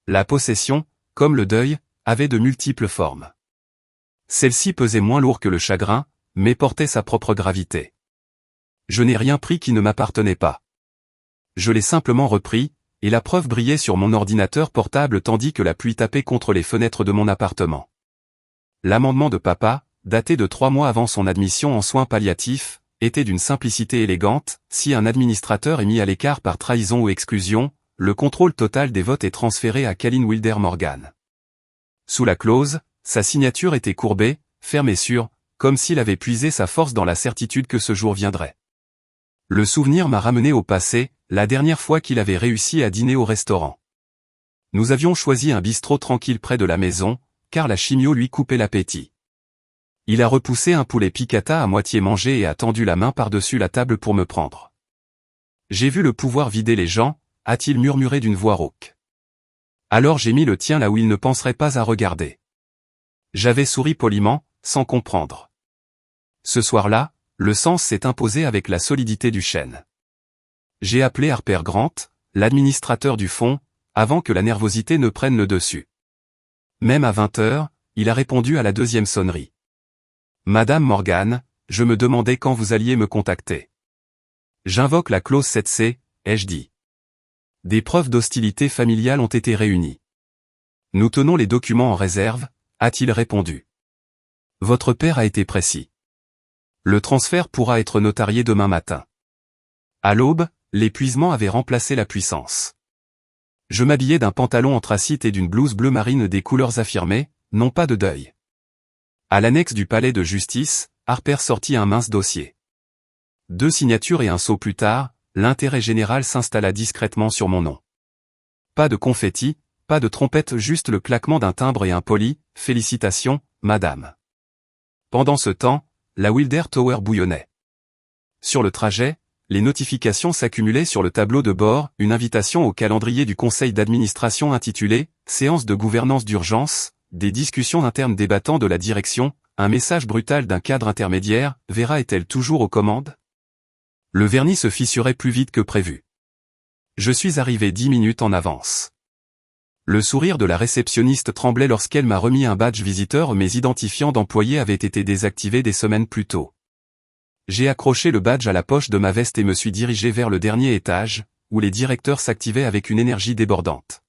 Speaker 1: La possession, comme le deuil, avait de multiples formes. Celle-ci pesait moins lourd que le chagrin, mais portait sa propre gravité. Je n'ai rien pris qui ne m'appartenait pas. Je l'ai simplement repris, et la preuve brillait sur mon ordinateur portable tandis que la pluie tapait contre les fenêtres de mon appartement. L'amendement de papa, daté de 3 mois avant son admission en soins palliatifs, était d'une simplicité élégante. Si un administrateur est mis à l'écart par trahison ou exclusion, le contrôle total des votes est transféré à Kalin Wilder Morgan. Sous la clause, sa signature était courbée, ferme et sûre, comme s'il avait puisé sa force dans la certitude que ce jour viendrait. Le souvenir m'a ramené au passé, la dernière fois qu'il avait réussi à dîner au restaurant. Nous avions choisi un bistrot tranquille près de la maison, car la chimio lui coupait l'appétit. Il a repoussé un poulet piccata à moitié mangé et a tendu la main par-dessus la table pour me prendre. J'ai vu le pouvoir vider les gens, a-t-il murmuré d'une voix rauque. Alors j'ai mis le tien là où il ne penserait pas à regarder. J'avais souri poliment, sans comprendre. Ce soir-là, le sens s'est imposé avec la solidité du chêne. J'ai appelé Harper Grant, l'administrateur du fonds, avant que la nervosité ne prenne le dessus. Même à 20 heures, il a répondu à la deuxième sonnerie. Madame Morgan, je me demandais quand vous alliez me contacter. J'invoque la clause 7C, ai-je dit. Des preuves d'hostilité familiale ont été réunies. Nous tenons les documents en réserve, a-t-il répondu. Votre père a été précis. Le transfert pourra être notarié demain matin. À l'aube, l'épuisement avait remplacé la puissance. Je m'habillais d'un pantalon anthracite et d'une blouse bleu marine des couleurs affirmées, non pas de deuil. À l'annexe du palais de justice, Harper sortit un mince dossier. 2 signatures et un sceau plus tard, l'intérêt général s'installa discrètement sur mon nom. Pas de confetti, pas de trompette, juste le claquement d'un timbre et un poli « Félicitations, madame ». Pendant ce temps, la Wilder Tower bouillonnait. Sur le trajet, les notifications s'accumulaient sur le tableau de bord, une invitation au calendrier du conseil d'administration intitulée « Séance de gouvernance d'urgence », des discussions internes débattant de la direction, un message brutal d'un cadre intermédiaire, Vera est-elle toujours aux commandes? Le vernis se fissurait plus vite que prévu. Je suis arrivé 10 minutes en avance. Le sourire de la réceptionniste tremblait lorsqu'elle m'a remis un badge visiteur. Mes identifiants d'employés avaient été désactivés des semaines plus tôt. J'ai accroché le badge à la poche de ma veste et me suis dirigé vers le dernier étage, où les directeurs s'activaient avec une énergie débordante.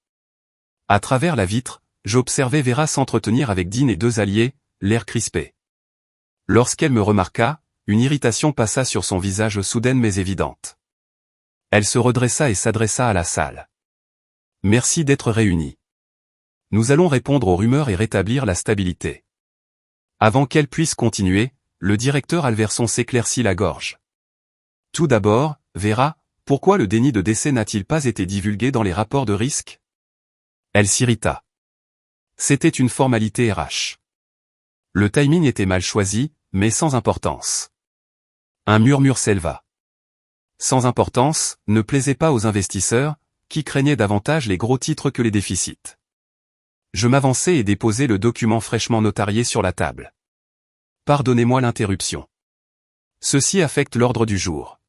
Speaker 1: À travers la vitre, j'observais Vera s'entretenir avec Dean et 2 alliés, l'air crispé. Lorsqu'elle me remarqua, une irritation passa sur son visage soudaine mais évidente. Elle se redressa et s'adressa à la salle. Merci d'être réunis. Nous allons répondre aux rumeurs et rétablir la stabilité. Avant qu'elle puisse continuer, le directeur Alverson s'éclaircit la gorge. Tout d'abord, Vera, pourquoi le déni de décès n'a-t-il pas été divulgué dans les rapports de risque? Elle s'irrita. C'était une formalité RH. Le timing était mal choisi, mais sans importance. Un murmure s'éleva. Sans importance, ne plaisait pas aux investisseurs, qui craignait davantage les gros titres que les déficits. Je m'avançai et déposai le document fraîchement notarié sur la table. Pardonnez-moi l'interruption. Ceci affecte l'ordre du jour.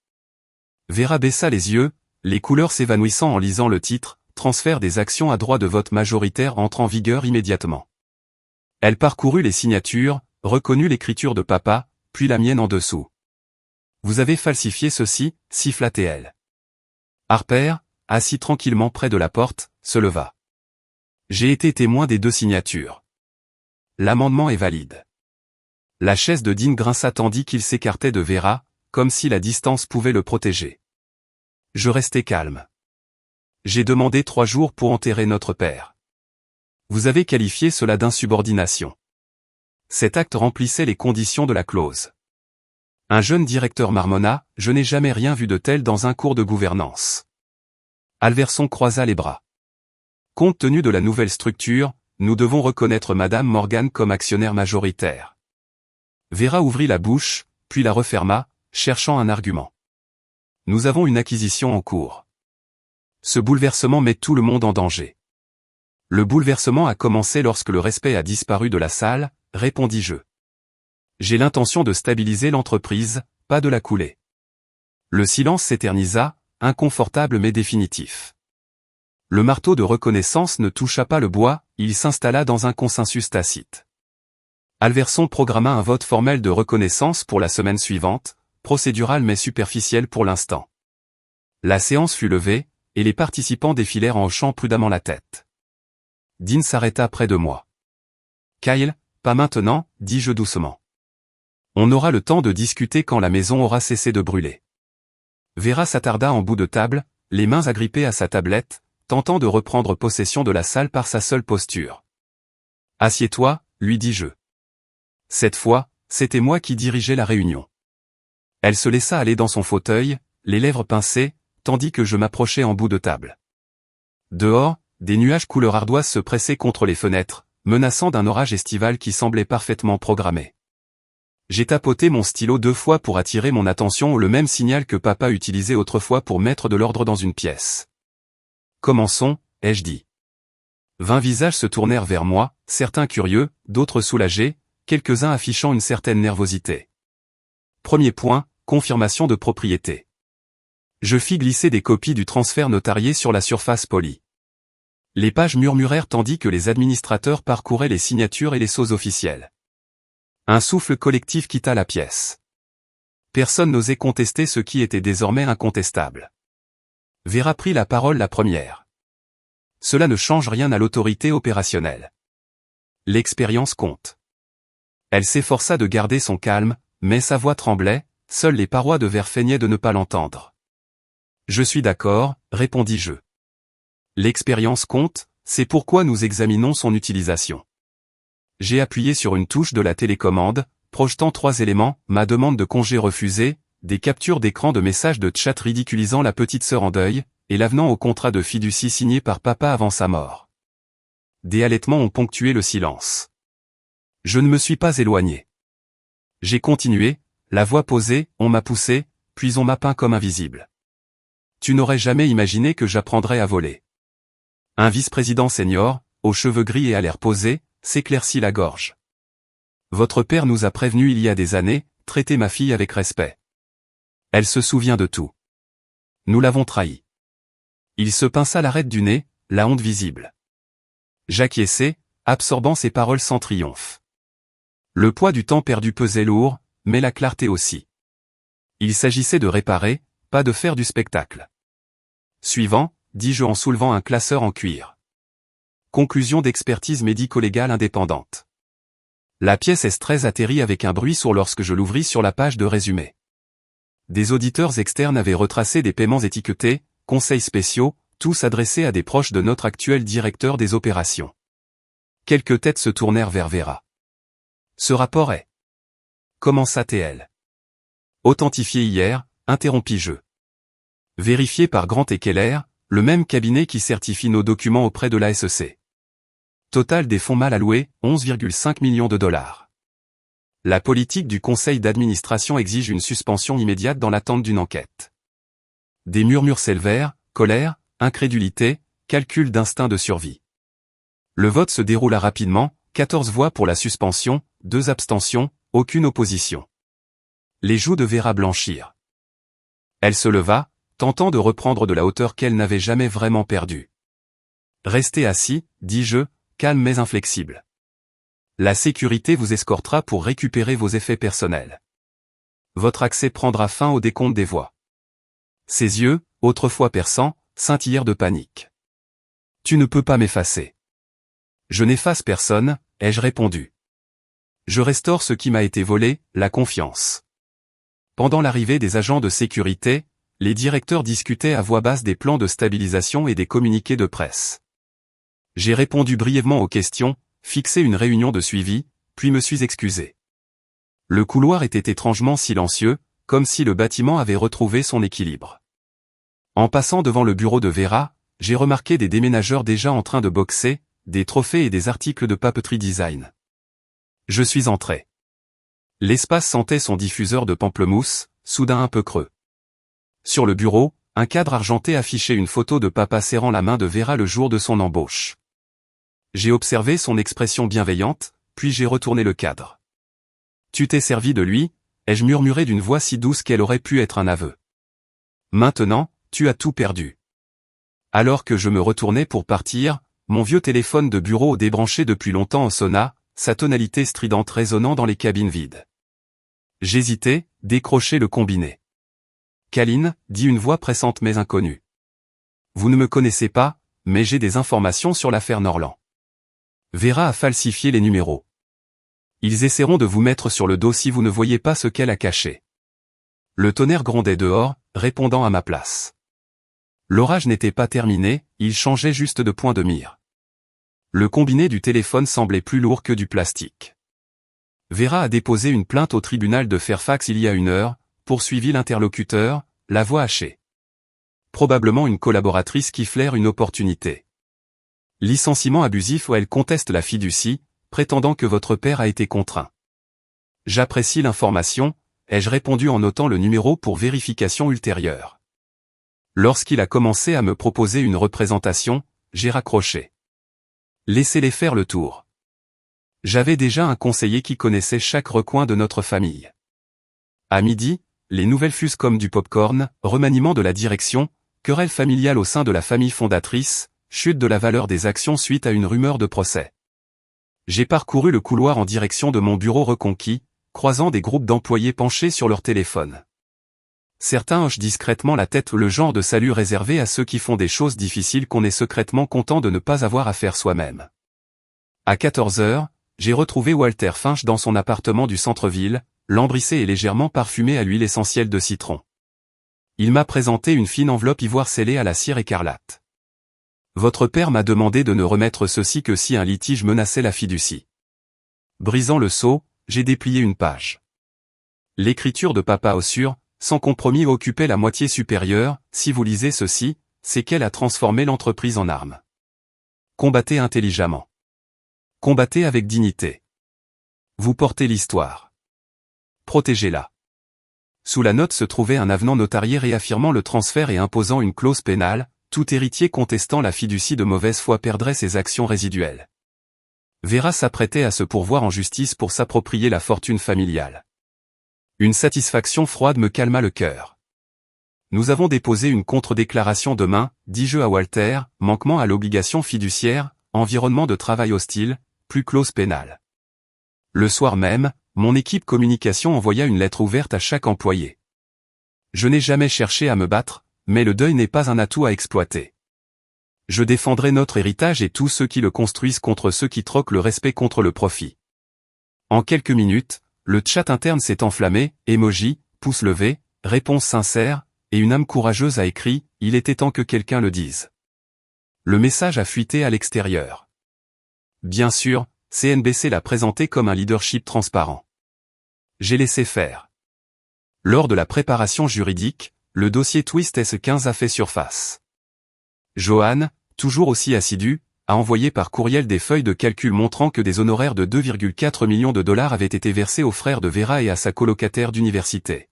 Speaker 1: Vera baissa les yeux, les couleurs s'évanouissant en lisant le titre, transfert des actions à droit de vote majoritaire entre en vigueur immédiatement. Elle parcourut les signatures, reconnut l'écriture de papa, puis la mienne en dessous. Vous avez falsifié ceci, siffla-t-elle. Harper, assis tranquillement près de la porte, se leva. J'ai été témoin des deux signatures. L'amendement est valide. La chaise de Dean grinça tandis qu'il s'écartait de Vera, comme si la distance pouvait le protéger. Je restai calme. J'ai demandé 3 jours pour enterrer notre père. Vous avez qualifié cela d'insubordination. Cet acte remplissait les conditions de la clause. Un jeune directeur marmonna, je n'ai jamais rien vu de tel dans un cours de gouvernance. Alverson croisa les bras. Compte tenu de la nouvelle structure, nous devons reconnaître Madame Morgan comme actionnaire majoritaire. Vera ouvrit la bouche, puis la referma, cherchant un argument. Nous avons une acquisition en cours. Ce bouleversement met tout le monde en danger. Le bouleversement a commencé lorsque le respect a disparu de la salle, répondis-je. J'ai l'intention de stabiliser l'entreprise, pas de la couler. Le silence s'éternisa, inconfortable mais définitif. Le marteau de reconnaissance ne toucha pas le bois, il s'installa dans un consensus tacite. Alverson programma un vote formel de reconnaissance pour la semaine suivante, procédural mais superficiel pour l'instant. La séance fut levée, et les participants défilèrent en hochant prudemment la tête. Dean s'arrêta près de moi. Kyle, pas maintenant, dis-je doucement. On aura le temps de discuter quand la maison aura cessé de brûler. Vera s'attarda en bout de table, les mains agrippées à sa tablette, tentant de reprendre possession de la salle par sa seule posture. Assieds-toi, lui dis-je. Cette fois, c'était moi qui dirigeais la réunion. Elle se laissa aller dans son fauteuil, les lèvres pincées, tandis que je m'approchais en bout de table. Dehors, des nuages couleur ardoise se pressaient contre les fenêtres, menaçant d'un orage estival qui semblait parfaitement programmé. J'ai tapoté mon stylo 2 fois pour attirer mon attention, le même signal que papa utilisait autrefois pour mettre de l'ordre dans une pièce. Commençons, ai-je dit. 20 visages se tournèrent vers moi, certains curieux, d'autres soulagés, quelques-uns affichant une certaine nervosité. Premier point, confirmation de propriété. Je fis glisser des copies du transfert notarié sur la surface polie. Les pages murmurèrent tandis que les administrateurs parcouraient les signatures et les sceaux officiels. Un souffle collectif quitta la pièce. Personne n'osait contester ce qui était désormais incontestable. Vera prit la parole la première. Cela ne change rien à l'autorité opérationnelle. L'expérience compte. Elle s'efforça de garder son calme, mais sa voix tremblait, seules les parois de verre feignaient de ne pas l'entendre. Je suis d'accord, répondis-je. L'expérience compte, c'est pourquoi nous examinons son utilisation. J'ai appuyé sur une touche de la télécommande, projetant 3 éléments, ma demande de congé refusée, des captures d'écran de messages de chat ridiculisant la petite sœur en deuil, et l'avenant au contrat de fiducie signé par papa avant sa mort. Des halètements ont ponctué le silence. Je ne me suis pas éloigné. J'ai continué, la voix posée, on m'a poussé, puis on m'a peint comme invisible. Tu n'aurais jamais imaginé que j'apprendrais à voler. Un vice-président senior, aux cheveux gris et à l'air posé, s'éclaircit la gorge. Votre père nous a prévenus il y a des années, traitez ma fille avec respect. Elle se souvient de tout. Nous l'avons trahi. Il se pinça l'arête du nez, la honte visible. J'acquiesçai, absorbant ses paroles sans triomphe. Le poids du temps perdu pesait lourd, mais la clarté aussi. Il s'agissait de réparer, pas de faire du spectacle. Suivant, dis-je en soulevant un classeur en cuir. Conclusion d'expertise médico-légale indépendante. La pièce S13 atterrit avec un bruit sourd lorsque je l'ouvris sur la page de résumé. Des auditeurs externes avaient retracé des paiements étiquetés, conseils spéciaux, tous adressés à des proches de notre actuel directeur des opérations. Quelques têtes se tournèrent vers Vera. Ce rapport est... Commença-t-elle. Authentifié hier, interrompis-je. Vérifié par Grant et Keller, le même cabinet qui certifie nos documents auprès de la SEC. Total des fonds mal alloués, 11,5 millions de dollars. La politique du conseil d'administration exige une suspension immédiate dans l'attente d'une enquête. Des murmures s'élevèrent, colère, incrédulité, calcul d'instinct de survie. Le vote se déroula rapidement, 14 voix pour la suspension, 2 abstentions, aucune opposition. Les joues de Vera blanchirent. Elle se leva, tentant de reprendre de la hauteur qu'elle n'avait jamais vraiment perdue. « Restez assis, dis-je, calme mais inflexible. La sécurité vous escortera pour récupérer vos effets personnels. Votre accès prendra fin au décompte des voix. » Ses yeux, autrefois perçants, scintillèrent de panique. « Tu ne peux pas m'effacer. »« Je n'efface personne, ai-je répondu. Je restaure ce qui m'a été volé, la confiance. » Pendant l'arrivée des agents de sécurité, les directeurs discutaient à voix basse des plans de stabilisation et des communiqués de presse. J'ai répondu brièvement aux questions, fixé une réunion de suivi, puis me suis excusé. Le couloir était étrangement silencieux, comme si le bâtiment avait retrouvé son équilibre. En passant devant le bureau de Vera, j'ai remarqué des déménageurs déjà en train de boxer, des trophées et des articles de papeterie design. Je suis entré. L'espace sentait son diffuseur de pamplemousse, soudain un peu creux. Sur le bureau, un cadre argenté affichait une photo de papa serrant la main de Vera le jour de son embauche. J'ai observé son expression bienveillante, puis j'ai retourné le cadre. « Tu t'es servi de lui ?» ai-je murmuré d'une voix si douce qu'elle aurait pu être un aveu. « Maintenant, tu as tout perdu. » Alors que je me retournais pour partir, mon vieux téléphone de bureau débranché depuis longtemps sonna, sa tonalité stridente résonnant dans les cabines vides. J'hésitais, décrocher le combiné. « Kaline, dit une voix pressante mais inconnue. Vous ne me connaissez pas, mais j'ai des informations sur l'affaire Norland. Vera a falsifié les numéros. Ils essaieront de vous mettre sur le dos si vous ne voyez pas ce qu'elle a caché. » Le tonnerre grondait dehors, répondant à ma place. L'orage n'était pas terminé, il changeait juste de point de mire. Le combiné du téléphone semblait plus lourd que du plastique. Vera a déposé une plainte au tribunal de Fairfax il y a 1 heure, poursuivit l'interlocuteur, la voix hachée. Probablement une collaboratrice qui flaire une opportunité. Licenciement abusif où elle conteste la fiducie, prétendant que votre père a été contraint. J'apprécie l'information, ai-je répondu en notant le numéro pour vérification ultérieure. Lorsqu'il a commencé à me proposer une représentation, j'ai raccroché. Laissez-les faire le tour. J'avais déjà un conseiller qui connaissait chaque recoin de notre famille. À midi, les nouvelles fusent comme du pop-corn, remaniement de la direction, querelle familiale au sein de la famille fondatrice, chute de la valeur des actions suite à une rumeur de procès. J'ai parcouru le couloir en direction de mon bureau reconquis, croisant des groupes d'employés penchés sur leur téléphone. Certains hochent discrètement la tête, le genre de salut réservé à ceux qui font des choses difficiles qu'on est secrètement content de ne pas avoir à faire soi-même. À 14 heures, j'ai retrouvé Walter Finch dans son appartement du centre-ville, lambrissé et légèrement parfumé à l'huile essentielle de citron. Il m'a présenté une fine enveloppe ivoire scellée à la cire écarlate. Votre père m'a demandé de ne remettre ceci que si un litige menaçait la fiducie. Brisant le sceau, j'ai déplié une page. L'écriture de papa Ossure, sans compromis, occupait la moitié supérieure. Si vous lisez ceci, c'est qu'elle a transformé l'entreprise en arme. Combattez intelligemment. Combattez avec dignité. Vous portez l'histoire. Protégez-la. Sous la note se trouvait un avenant notarié réaffirmant le transfert et imposant une clause pénale. Tout héritier contestant la fiducie de mauvaise foi perdrait ses actions résiduelles. Vera s'apprêtait à se pourvoir en justice pour s'approprier la fortune familiale. Une satisfaction froide me calma le cœur. Nous avons déposé une contre-déclaration demain, dis-je à Walter, manquement à l'obligation fiduciaire, environnement de travail hostile, plus clause pénale. Le soir même, mon équipe communication envoya une lettre ouverte à chaque employé. Je n'ai jamais cherché à me battre, mais le deuil n'est pas un atout à exploiter. Je défendrai notre héritage et tous ceux qui le construisent contre ceux qui troquent le respect contre le profit. En quelques minutes, le chat interne s'est enflammé, emoji, pouce levé, réponse sincère, et une âme courageuse a écrit « Il était temps que quelqu'un le dise ». Le message a fuité à l'extérieur. Bien sûr, CNBC l'a présenté comme un leadership transparent. J'ai laissé faire. Lors de la préparation juridique, le dossier Twist S15 a fait surface. Johan, toujours aussi assidu, a envoyé par courriel des feuilles de calcul montrant que des honoraires de 2,4 millions de dollars avaient été versés aux frères de Vera et à sa colocataire d'université.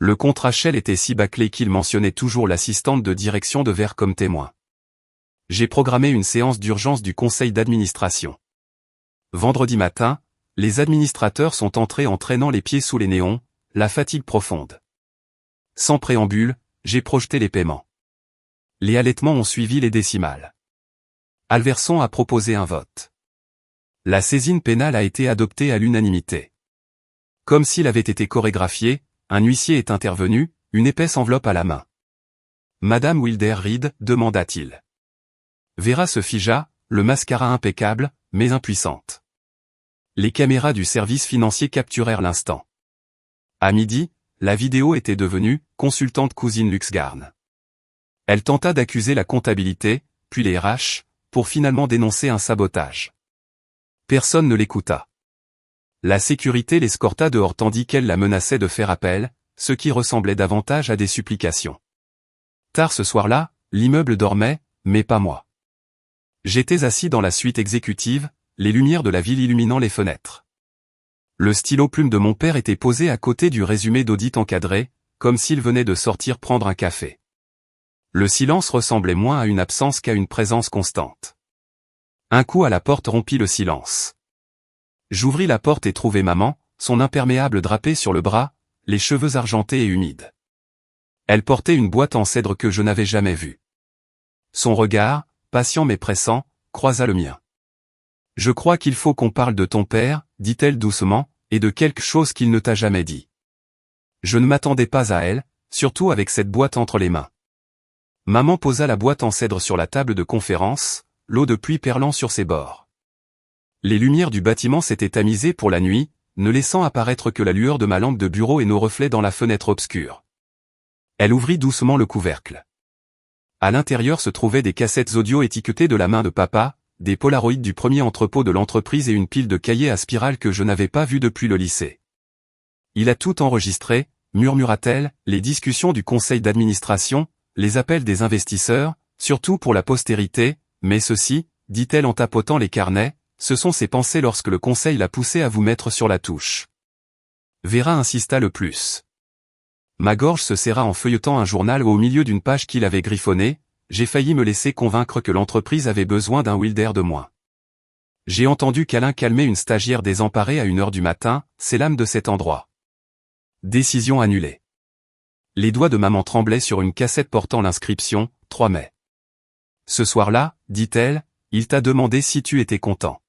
Speaker 1: Le comte Rachel était si bâclé qu'il mentionnait toujours l'assistante de direction de Vert comme témoin. J'ai programmé une séance d'urgence du conseil d'administration. Vendredi matin, les administrateurs sont entrés en traînant les pieds sous les néons, la fatigue profonde. Sans préambule, j'ai projeté les paiements. Les allaitements ont suivi les décimales. Alverson a proposé un vote. La saisine pénale a été adoptée à l'unanimité. Comme s'il avait été chorégraphié, un huissier est intervenu, une épaisse enveloppe à la main. « Madame Wilder-Reed » demanda-t-il. Vera se figea, le mascara impeccable, mais impuissante. Les caméras du service financier capturèrent l'instant. À midi, la vidéo était devenue « consultante cousine Luxgarn ». Elle tenta d'accuser la comptabilité, puis les RH, pour finalement dénoncer un sabotage. Personne ne l'écouta. La sécurité l'escorta dehors tandis qu'elle la menaçait de faire appel, ce qui ressemblait davantage à des supplications. Tard ce soir-là, l'immeuble dormait, mais pas moi. J'étais assis dans la suite exécutive, les lumières de la ville illuminant les fenêtres. Le stylo plume de mon père était posé à côté du résumé d'audit encadré, comme s'il venait de sortir prendre un café. Le silence ressemblait moins à une absence qu'à une présence constante. Un coup à la porte rompit le silence. J'ouvris la porte et trouvai maman, son imperméable drapé sur le bras, les cheveux argentés et humides. Elle portait une boîte en cèdre que je n'avais jamais vue. Son regard, patient mais pressant, croisa le mien. « Je crois qu'il faut qu'on parle de ton père, dit-elle doucement, et de quelque chose qu'il ne t'a jamais dit. » Je ne m'attendais pas à elle, surtout avec cette boîte entre les mains. Maman posa la boîte en cèdre sur la table de conférence, l'eau de pluie perlant sur ses bords. Les lumières du bâtiment s'étaient tamisées pour la nuit, ne laissant apparaître que la lueur de ma lampe de bureau et nos reflets dans la fenêtre obscure. Elle ouvrit doucement le couvercle. À l'intérieur se trouvaient des cassettes audio étiquetées de la main de papa, des polaroïds du premier entrepôt de l'entreprise et une pile de cahiers à spirale que je n'avais pas vus depuis le lycée. Il a tout enregistré, murmura-t-elle, les discussions du conseil d'administration, les appels des investisseurs, surtout pour la postérité, mais ceci, dit-elle en tapotant les carnets, ce sont ses pensées lorsque le conseil l'a poussé à vous mettre sur la touche. Vera insista le plus. Ma gorge se serra en feuilletant un journal au milieu d'une page qu'il avait griffonnée, j'ai failli me laisser convaincre que l'entreprise avait besoin d'un Wilder de moins. J'ai entendu câlin calmer une stagiaire désemparée à 1h du matin, c'est l'âme de cet endroit. Décision annulée. Les doigts de maman tremblaient sur une cassette portant l'inscription « 3 mai ». Ce soir-là, dit-elle, il t'a demandé si tu étais content.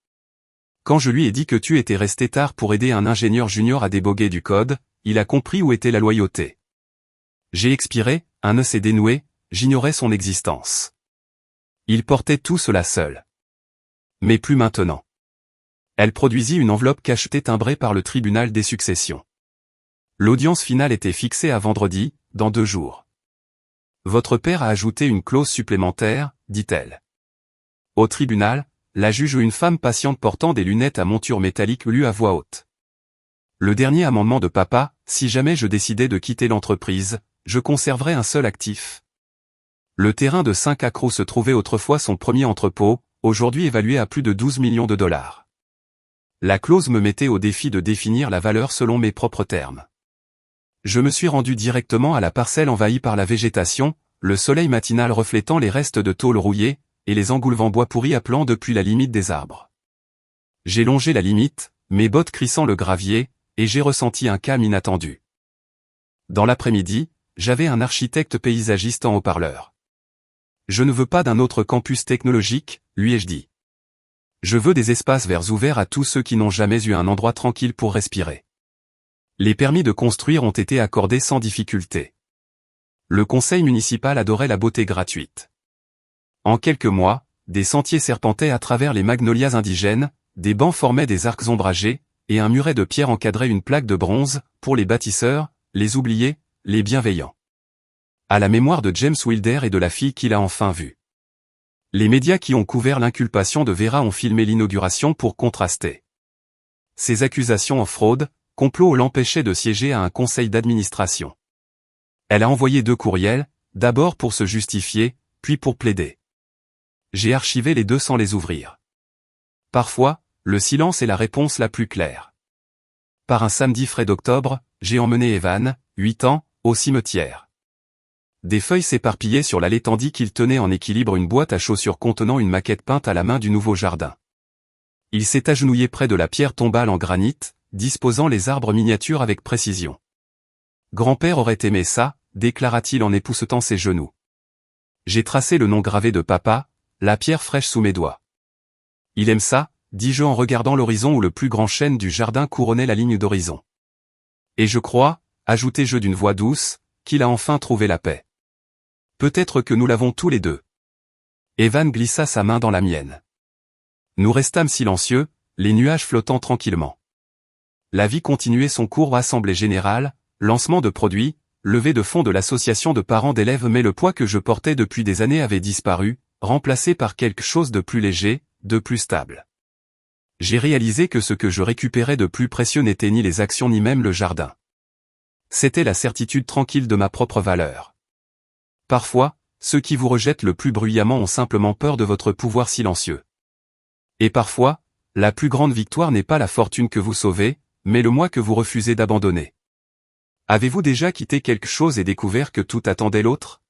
Speaker 1: Quand je lui ai dit que tu étais resté tard pour aider un ingénieur junior à déboguer du code, il a compris où était la loyauté. J'ai expiré, un nœud s'est dénoué, j'ignorais son existence. Il portait tout cela seul. Mais plus maintenant. Elle produisit une enveloppe cachetée timbrée par le tribunal des successions. L'audience finale était fixée à vendredi, dans 2 jours. Votre père a ajouté une clause supplémentaire, dit-elle. Au tribunal, la juge, une femme patiente portant des lunettes à monture métallique, lut à voix haute. Le dernier amendement de papa, si jamais je décidais de quitter l'entreprise, je conserverais un seul actif. Le terrain de 5 acres se trouvait autrefois son premier entrepôt, aujourd'hui évalué à plus de 12 millions de dollars. La clause me mettait au défi de définir la valeur selon mes propres termes. Je me suis rendu directement à la parcelle envahie par la végétation, le soleil matinal reflétant les restes de tôle rouillée, et les engoulevants bois pourris appelant depuis la limite des arbres. J'ai longé la limite, mes bottes crissant le gravier, et j'ai ressenti un calme inattendu. Dans l'après-midi, j'avais un architecte paysagiste en haut-parleur. Je ne veux pas d'un autre campus technologique, lui ai-je dit. Je veux des espaces verts ouverts à tous ceux qui n'ont jamais eu un endroit tranquille pour respirer. Les permis de construire ont été accordés sans difficulté. Le conseil municipal adorait la beauté gratuite. En quelques mois, des sentiers serpentaient à travers les magnolias indigènes, des bancs formaient des arcs ombragés, et un muret de pierre encadrait une plaque de bronze, pour les bâtisseurs, les oubliés, les bienveillants. À la mémoire de James Wilder et de la fille qu'il a enfin vue. Les médias qui ont couvert l'inculpation de Vera ont filmé l'inauguration pour contraster. Ces accusations en fraude, complot l'empêchaient de siéger à un conseil d'administration. Elle a envoyé 2 courriels, d'abord pour se justifier, puis pour plaider. J'ai archivé les 2 sans les ouvrir. Parfois, le silence est la réponse la plus claire. Par un samedi frais d'octobre, j'ai emmené Evan, 8 ans, au cimetière. Des feuilles s'éparpillaient sur l'allée tandis qu'il tenait en équilibre une boîte à chaussures contenant une maquette peinte à la main du nouveau jardin. Il s'est agenouillé près de la pierre tombale en granit, disposant les arbres miniatures avec précision. Grand-père aurait aimé ça, déclara-t-il en époussetant ses genoux. J'ai tracé le nom gravé de papa, la pierre fraîche sous mes doigts. Il aime ça, dis-je en regardant l'horizon où le plus grand chêne du jardin couronnait la ligne d'horizon. Et je crois, ajoutai-je d'une voix douce, qu'il a enfin trouvé la paix. Peut-être que nous l'avons tous les deux. Evan glissa sa main dans la mienne. Nous restâmes silencieux, les nuages flottant tranquillement. La vie continuait son cours. Assemblée générale, lancement de produits, levée de fonds de l'association de parents d'élèves, mais le poids que je portais depuis des années avait disparu, remplacé par quelque chose de plus léger, de plus stable. J'ai réalisé que ce que je récupérais de plus précieux n'était ni les actions ni même le jardin. C'était la certitude tranquille de ma propre valeur. Parfois, ceux qui vous rejettent le plus bruyamment ont simplement peur de votre pouvoir silencieux. Et parfois, la plus grande victoire n'est pas la fortune que vous sauvez, mais le moi que vous refusez d'abandonner. Avez-vous déjà quitté quelque chose et découvert que tout attendait l'autre ?